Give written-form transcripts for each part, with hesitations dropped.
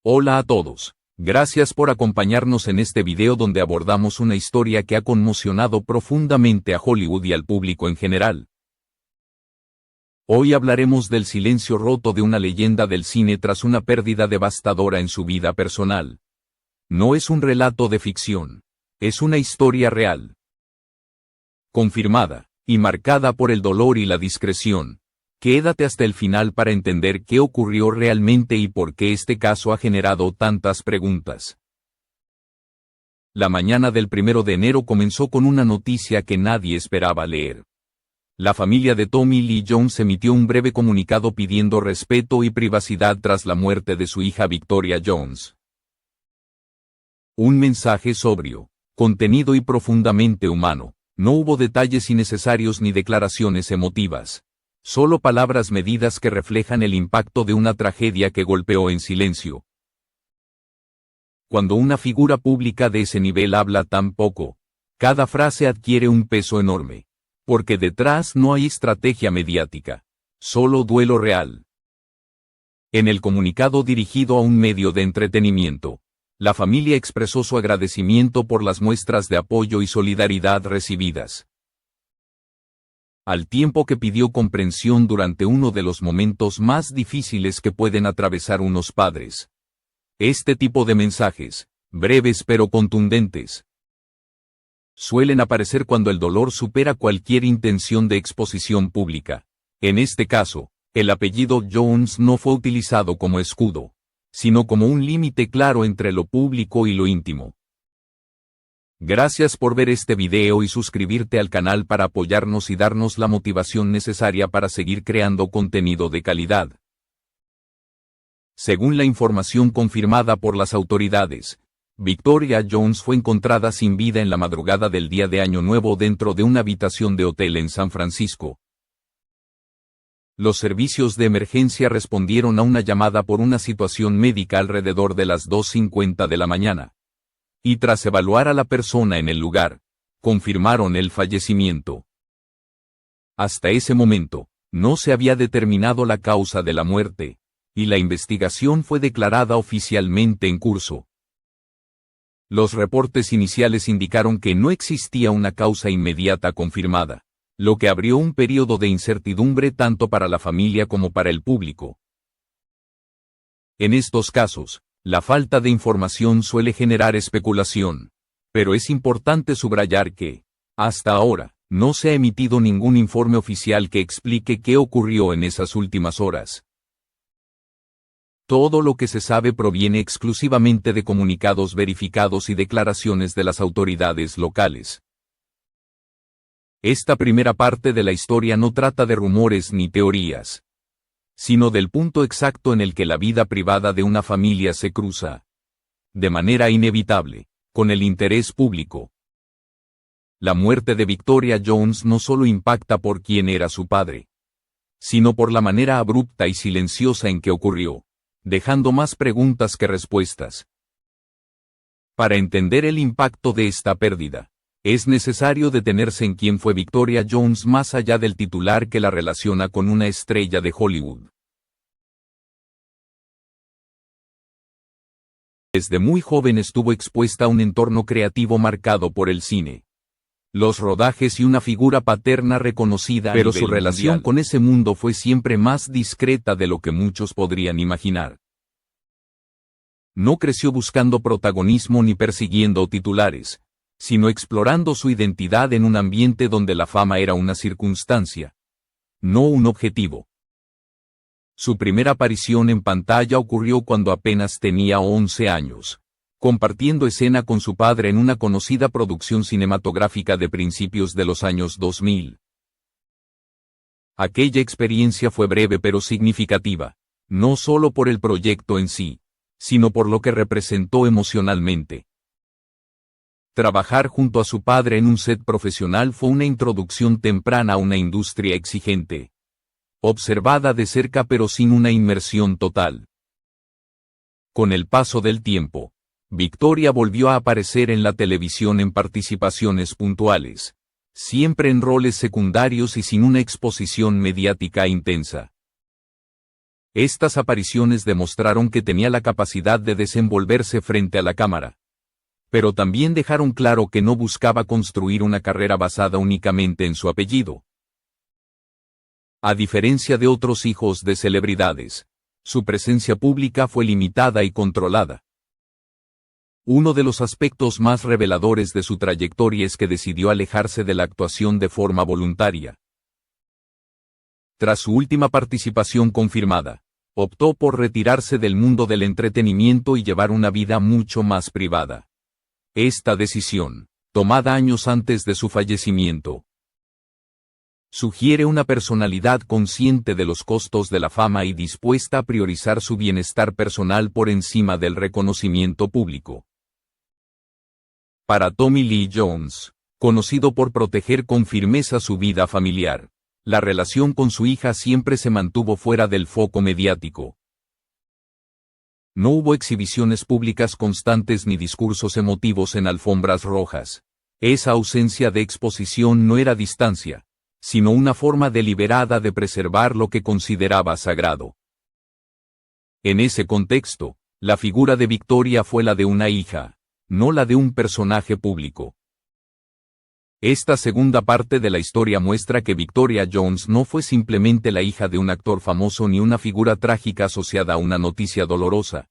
Hola a todos. Gracias por acompañarnos en este video donde abordamos una historia que ha conmocionado profundamente a Hollywood y al público en general. Hoy hablaremos del silencio roto de una leyenda del cine tras una pérdida devastadora en su vida personal. No es un relato de ficción. Es una historia real. Confirmada, y marcada por el dolor y la discreción. Quédate hasta el final para entender qué ocurrió realmente y por qué este caso ha generado tantas preguntas. La mañana del 1 de enero comenzó con una noticia que nadie esperaba leer. La familia de Tommy Lee Jones emitió un breve comunicado pidiendo respeto y privacidad tras la muerte de su hija Victoria Jones. Un mensaje sobrio, contenido y profundamente humano. No hubo detalles innecesarios ni declaraciones emotivas. Solo palabras medidas que reflejan el impacto de una tragedia que golpeó en silencio. Cuando una figura pública de ese nivel habla tan poco, cada frase adquiere un peso enorme. Porque detrás no hay estrategia mediática, solo duelo real. En el comunicado dirigido a un medio de entretenimiento, la familia expresó su agradecimiento por las muestras de apoyo y solidaridad recibidas, al tiempo que pidió comprensión durante uno de los momentos más difíciles que pueden atravesar unos padres. Este tipo de mensajes, breves pero contundentes, suelen aparecer cuando el dolor supera cualquier intención de exposición pública. En este caso, el apellido Jones no fue utilizado como escudo, sino como un límite claro entre lo público y lo íntimo. Gracias por ver este video y suscribirte al canal para apoyarnos y darnos la motivación necesaria para seguir creando contenido de calidad. Según la información confirmada por las autoridades, Victoria Jones fue encontrada sin vida en la madrugada del día de Año Nuevo dentro de una habitación de hotel en San Francisco. Los servicios de emergencia respondieron a una llamada por una situación médica alrededor de las 2:50 de la mañana. Y tras evaluar a la persona en el lugar, confirmaron el fallecimiento. Hasta ese momento, no se había determinado la causa de la muerte, y la investigación fue declarada oficialmente en curso. Los reportes iniciales indicaron que no existía una causa inmediata confirmada, lo que abrió un periodo de incertidumbre tanto para la familia como para el público. En estos casos, la falta de información suele generar especulación, pero es importante subrayar que, hasta ahora, no se ha emitido ningún informe oficial que explique qué ocurrió en esas últimas horas. Todo lo que se sabe proviene exclusivamente de comunicados verificados y declaraciones de las autoridades locales. Esta primera parte de la historia no trata de rumores ni teorías, sino del punto exacto en el que la vida privada de una familia se cruza, de manera inevitable, con el interés público. La muerte de Victoria Jones no solo impacta por quién era su padre, sino por la manera abrupta y silenciosa en que ocurrió, dejando más preguntas que respuestas. Para entender el impacto de esta pérdida, es necesario detenerse en quién fue Victoria Jones más allá del titular que la relaciona con una estrella de Hollywood. Desde muy joven estuvo expuesta a un entorno creativo marcado por el cine, los rodajes y una figura paterna reconocida, pero su relación con ese mundo fue siempre más discreta de lo que muchos podrían imaginar. No creció buscando protagonismo ni persiguiendo titulares, sino explorando su identidad en un ambiente donde la fama era una circunstancia, no un objetivo. Su primera aparición en pantalla ocurrió cuando apenas tenía 11 años, compartiendo escena con su padre en una conocida producción cinematográfica de principios de los años 2000. Aquella experiencia fue breve pero significativa, no solo por el proyecto en sí, sino por lo que representó emocionalmente. Trabajar junto a su padre en un set profesional fue una introducción temprana a una industria exigente, observada de cerca pero sin una inmersión total. Con el paso del tiempo, Victoria volvió a aparecer en la televisión en participaciones puntuales, siempre en roles secundarios y sin una exposición mediática intensa. Estas apariciones demostraron que tenía la capacidad de desenvolverse frente a la cámara. Pero también dejaron claro que no buscaba construir una carrera basada únicamente en su apellido. A diferencia de otros hijos de celebridades, su presencia pública fue limitada y controlada. Uno de los aspectos más reveladores de su trayectoria es que decidió alejarse de la actuación de forma voluntaria. Tras su última participación confirmada, optó por retirarse del mundo del entretenimiento y llevar una vida mucho más privada. Esta decisión, tomada años antes de su fallecimiento, sugiere una personalidad consciente de los costos de la fama y dispuesta a priorizar su bienestar personal por encima del reconocimiento público. Para Tommy Lee Jones, conocido por proteger con firmeza su vida familiar, la relación con su hija siempre se mantuvo fuera del foco mediático. No hubo exhibiciones públicas constantes ni discursos emotivos en alfombras rojas. Esa ausencia de exposición no era distancia, sino una forma deliberada de preservar lo que consideraba sagrado. En ese contexto, la figura de Victoria fue la de una hija, no la de un personaje público. Esta segunda parte de la historia muestra que Victoria Jones no fue simplemente la hija de un actor famoso ni una figura trágica asociada a una noticia dolorosa.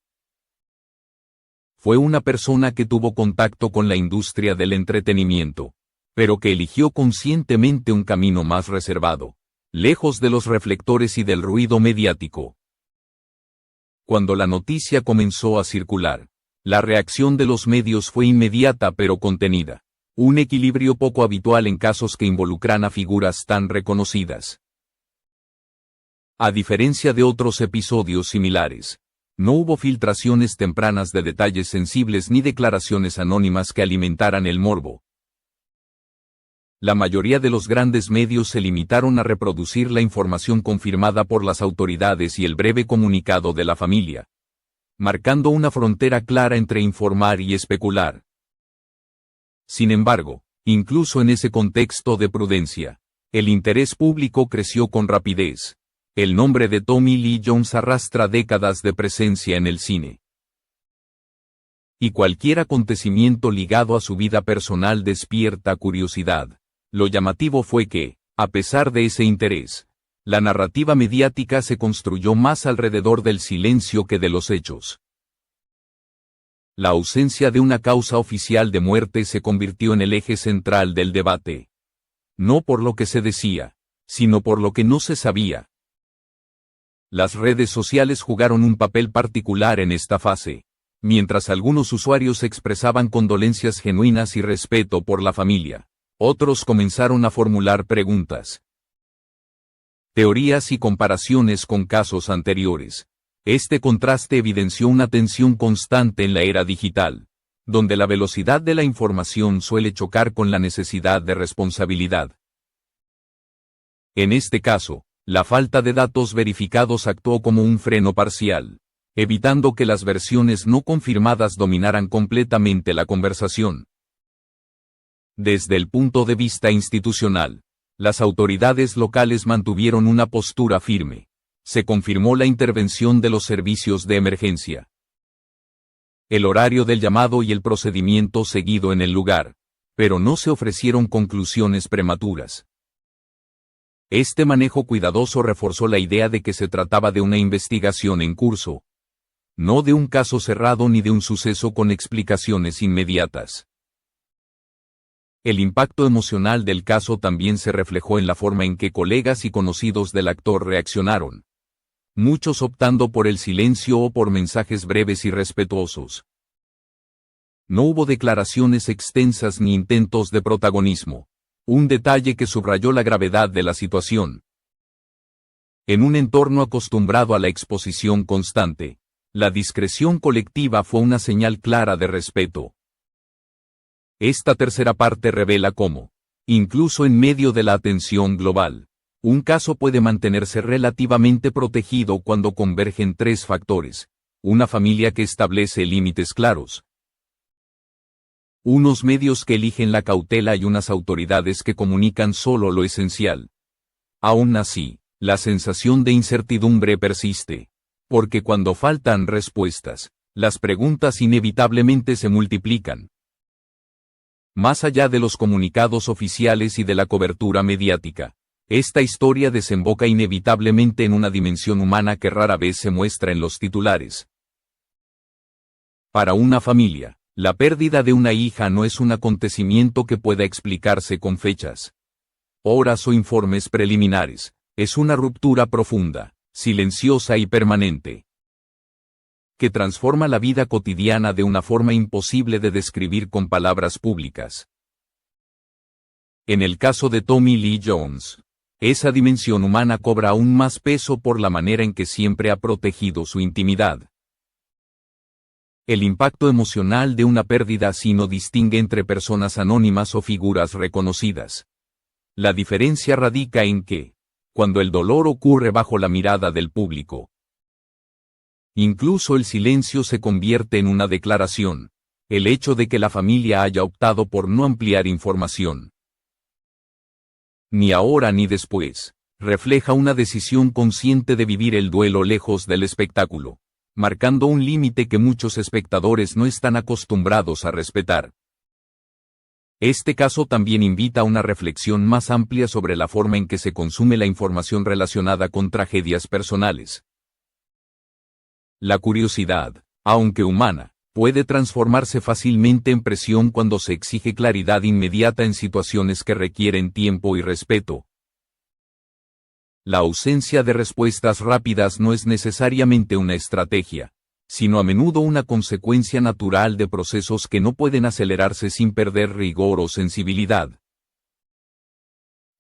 Fue una persona que tuvo contacto con la industria del entretenimiento, pero que eligió conscientemente un camino más reservado, lejos de los reflectores y del ruido mediático. Cuando la noticia comenzó a circular, la reacción de los medios fue inmediata pero contenida. Un equilibrio poco habitual en casos que involucran a figuras tan reconocidas. A diferencia de otros episodios similares, no hubo filtraciones tempranas de detalles sensibles ni declaraciones anónimas que alimentaran el morbo. La mayoría de los grandes medios se limitaron a reproducir la información confirmada por las autoridades y el breve comunicado de la familia, marcando una frontera clara entre informar y especular. Sin embargo, incluso en ese contexto de prudencia, el interés público creció con rapidez. El nombre de Tommy Lee Jones arrastra décadas de presencia en el cine. Y cualquier acontecimiento ligado a su vida personal despierta curiosidad. Lo llamativo fue que, a pesar de ese interés, la narrativa mediática se construyó más alrededor del silencio que de los hechos. La ausencia de una causa oficial de muerte se convirtió en el eje central del debate. No por lo que se decía, sino por lo que no se sabía. Las redes sociales jugaron un papel particular en esta fase. Mientras algunos usuarios expresaban condolencias genuinas y respeto por la familia, otros comenzaron a formular preguntas, teorías y comparaciones con casos anteriores. Este contraste evidenció una tensión constante en la era digital, donde la velocidad de la información suele chocar con la necesidad de responsabilidad. En este caso, la falta de datos verificados actuó como un freno parcial, evitando que las versiones no confirmadas dominaran completamente la conversación. Desde el punto de vista institucional, las autoridades locales mantuvieron una postura firme. Se confirmó la intervención de los servicios de emergencia, el horario del llamado y el procedimiento seguido en el lugar, pero no se ofrecieron conclusiones prematuras. Este manejo cuidadoso reforzó la idea de que se trataba de una investigación en curso, no de un caso cerrado ni de un suceso con explicaciones inmediatas. El impacto emocional del caso también se reflejó en la forma en que colegas y conocidos del actor reaccionaron, muchos optando por el silencio o por mensajes breves y respetuosos. No hubo declaraciones extensas ni intentos de protagonismo, un detalle que subrayó la gravedad de la situación. En un entorno acostumbrado a la exposición constante, la discreción colectiva fue una señal clara de respeto. Esta tercera parte revela cómo, incluso en medio de la atención global, un caso puede mantenerse relativamente protegido cuando convergen tres factores: una familia que establece límites claros, unos medios que eligen la cautela y unas autoridades que comunican solo lo esencial. Aún así, la sensación de incertidumbre persiste. Porque cuando faltan respuestas, las preguntas inevitablemente se multiplican. Más allá de los comunicados oficiales y de la cobertura mediática, esta historia desemboca inevitablemente en una dimensión humana que rara vez se muestra en los titulares. Para una familia, la pérdida de una hija no es un acontecimiento que pueda explicarse con fechas, horas o informes preliminares. Es una ruptura profunda, silenciosa y permanente, que transforma la vida cotidiana de una forma imposible de describir con palabras públicas. En el caso de Tommy Lee Jones, esa dimensión humana cobra aún más peso por la manera en que siempre ha protegido su intimidad. El impacto emocional de una pérdida así no distingue entre personas anónimas o figuras reconocidas. La diferencia radica en que, cuando el dolor ocurre bajo la mirada del público, incluso el silencio se convierte en una declaración. El hecho de que la familia haya optado por no ampliar información, ni ahora ni después, refleja una decisión consciente de vivir el duelo lejos del espectáculo, marcando un límite que muchos espectadores no están acostumbrados a respetar. Este caso también invita a una reflexión más amplia sobre la forma en que se consume la información relacionada con tragedias personales. La curiosidad, aunque humana, puede transformarse fácilmente en presión cuando se exige claridad inmediata en situaciones que requieren tiempo y respeto. La ausencia de respuestas rápidas no es necesariamente una estrategia, sino a menudo una consecuencia natural de procesos que no pueden acelerarse sin perder rigor o sensibilidad.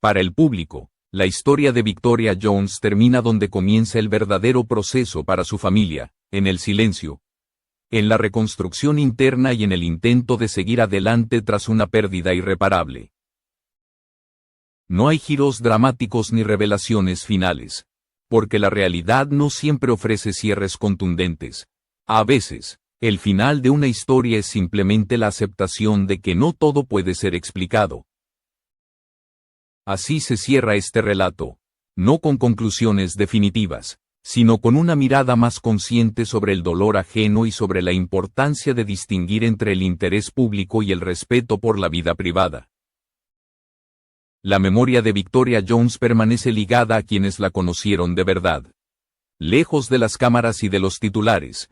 Para el público, la historia de Victoria Jones termina donde comienza el verdadero proceso para su familia, en el silencio, en la reconstrucción interna y en el intento de seguir adelante tras una pérdida irreparable. No hay giros dramáticos ni revelaciones finales, porque la realidad no siempre ofrece cierres contundentes. A veces, el final de una historia es simplemente la aceptación de que no todo puede ser explicado. Así se cierra este relato, no con conclusiones definitivas, sino con una mirada más consciente sobre el dolor ajeno y sobre la importancia de distinguir entre el interés público y el respeto por la vida privada. La memoria de Victoria Jones permanece ligada a quienes la conocieron de verdad. Lejos de las cámaras y de los titulares,